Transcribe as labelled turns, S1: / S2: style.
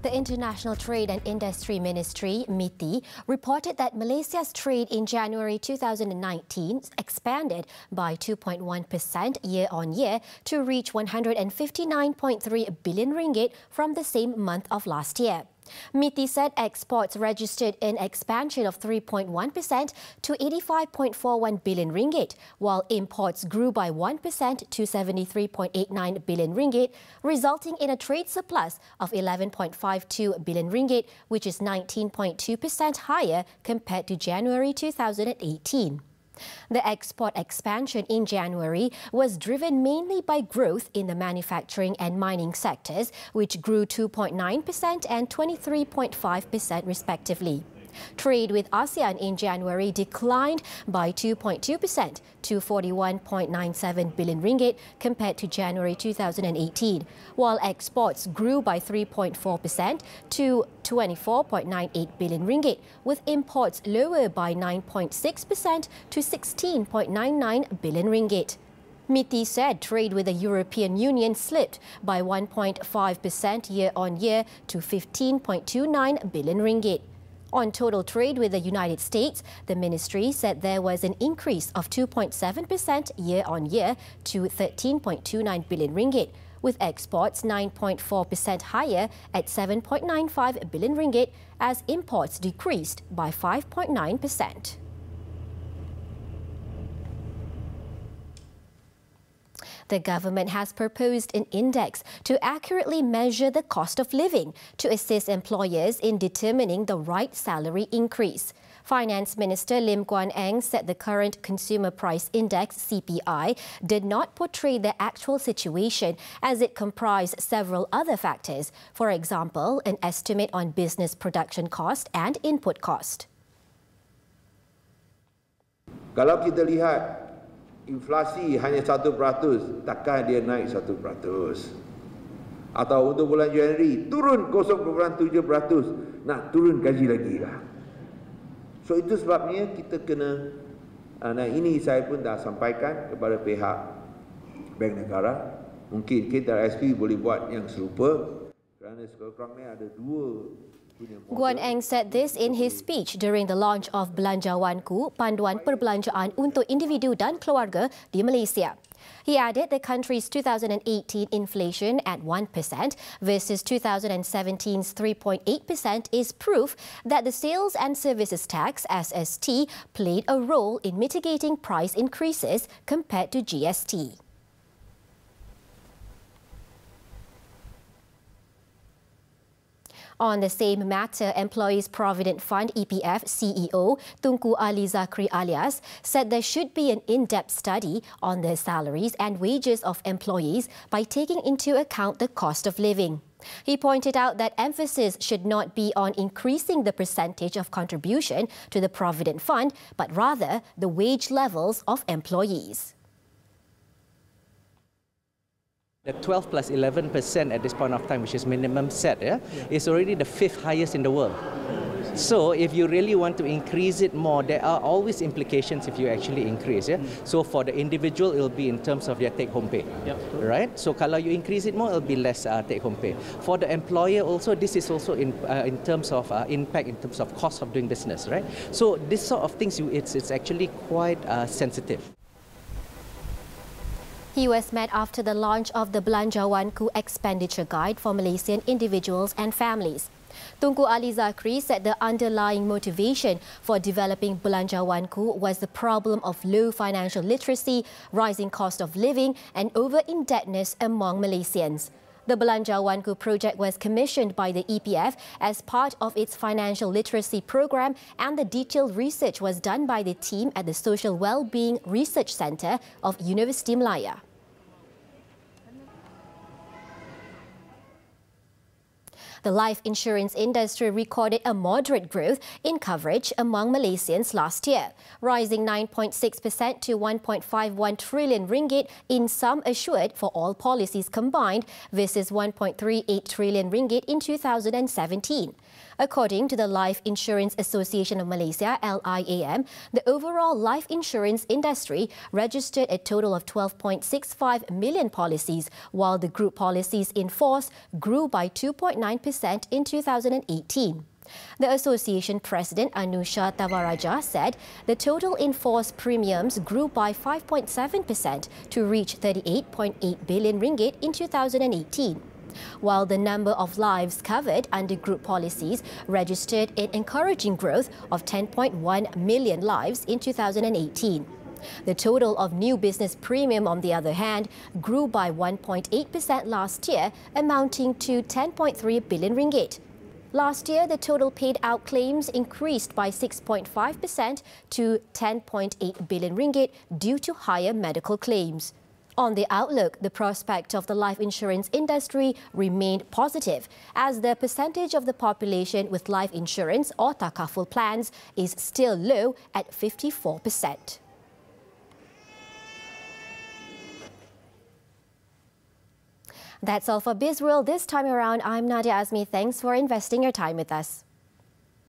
S1: The International Trade and Industry Ministry, MITI, reported that Malaysia's trade in January 2019 expanded by 2.1% year-on-year to reach 159.3 billion ringgit from the same month of last year. MITI said exports registered an expansion of 3.1% to 85.41 billion ringgit, while imports grew by 1% to 73.89 billion ringgit, resulting in a trade surplus of 11.52 billion ringgit, which is 19.2% higher compared to January 2018. The export expansion in January was driven mainly by growth in the manufacturing and mining sectors, which grew 2.9% and 23.5% respectively. Trade with ASEAN in January declined by 2.2% to 41.97 billion ringgit compared to January 2018, while exports grew by 3.4% to 24.98 billion ringgit, with imports lower by 9.6% to 16.99 billion ringgit. MITI said trade with the European Union slipped by 1.5% year-on-year to 15.29 billion ringgit. On total trade with the United States, the ministry said there was an increase of 2.7% year-on-year to 13.29 billion ringgit, with exports 9.4% higher at 7.95 billion ringgit as imports decreased by 5.9%. The government has proposed an index to accurately measure the cost of living to assist employers in determining the right salary increase. Finance Minister Lim Guan Eng said the current Consumer Price Index, CPI, did not portray the actual situation as it comprised several other factors, for example, an estimate on business production cost and input cost.
S2: Kalau kita lihat inflasi hanya 1%, takkan dia naik 1%. Atau untuk bulan Januari turun 0.7%, nak turun gaji lagi lah. So itu sebabnya kita kena, ini saya pun dah sampaikan kepada pihak Bank Negara, mungkin kita SP boleh buat yang serupa kerana sekurang-kurangnya ada dua.
S1: Guan Eng said this in his speech during the launch of Belanjawanku, Panduan Perbelanjaan untuk Individu dan Keluarga di Malaysia. He added the country's 2018 inflation at 1% versus 2017's 3.8% is proof that the Sales and Services Tax, SST, played a role in mitigating price increases compared to GST. On the same matter, Employees Provident Fund EPF CEO Tunku Ali Zakri Alias said there should be an in-depth study on the salaries and wages of employees by taking into account the cost of living. He pointed out that emphasis should not be on increasing the percentage of contribution to the Provident Fund, but rather the wage levels of employees.
S3: The 12 plus 11% at this point of time, which is minimum set, is already the 5th highest in the world. So if you really want to increase it more, there are always implications if you actually increase. So for the individual, it will be in terms of their take-home pay, right? So kalau you increase it more, it will be less take-home pay. For the employer also, this is also in terms of impact, in terms of cost of doing business, right? So this sort of things, it's actually quite sensitive.
S1: He was met after the launch of the Belanjawanku Expenditure Guide for Malaysian individuals and families. Tunku Ali Zakri said the underlying motivation for developing Belanjawanku was the problem of low financial literacy, rising cost of living and over-indebtedness among Malaysians. The Belanjawanku project was commissioned by the EPF as part of its financial literacy program, and the detailed research was done by the team at the Social Wellbeing Research Centre of Universiti Malaya. The life insurance industry recorded a moderate growth in coverage among Malaysians last year, rising 9.6% to 1.51 trillion ringgit in sum assured for all policies combined versus 1.38 trillion ringgit in 2017. According to the Life Insurance Association of Malaysia, LIAM, the overall life insurance industry registered a total of 12.65 million policies, while the group policies in force grew by 2.9% in 2018. The association president Anusha Tavaraja said the total in-force premiums grew by 5.7% to reach 38.8 billion ringgit in 2018, while the number of lives covered under group policies registered an encouraging growth of 10.1 million lives in 2018. The total of new business premium, on the other hand, grew by 1.8% last year, amounting to 10.3 billion ringgit. Last year, the total paid out claims increased by 6.5% to 10.8 billion ringgit due to higher medical claims. On the outlook, the prospect of the life insurance industry remained positive, as the percentage of the population with life insurance or takaful plans is still low at 54%. That's all for Bizworld this time around. I'm Nadia Azmi. Thanks for investing your time with us.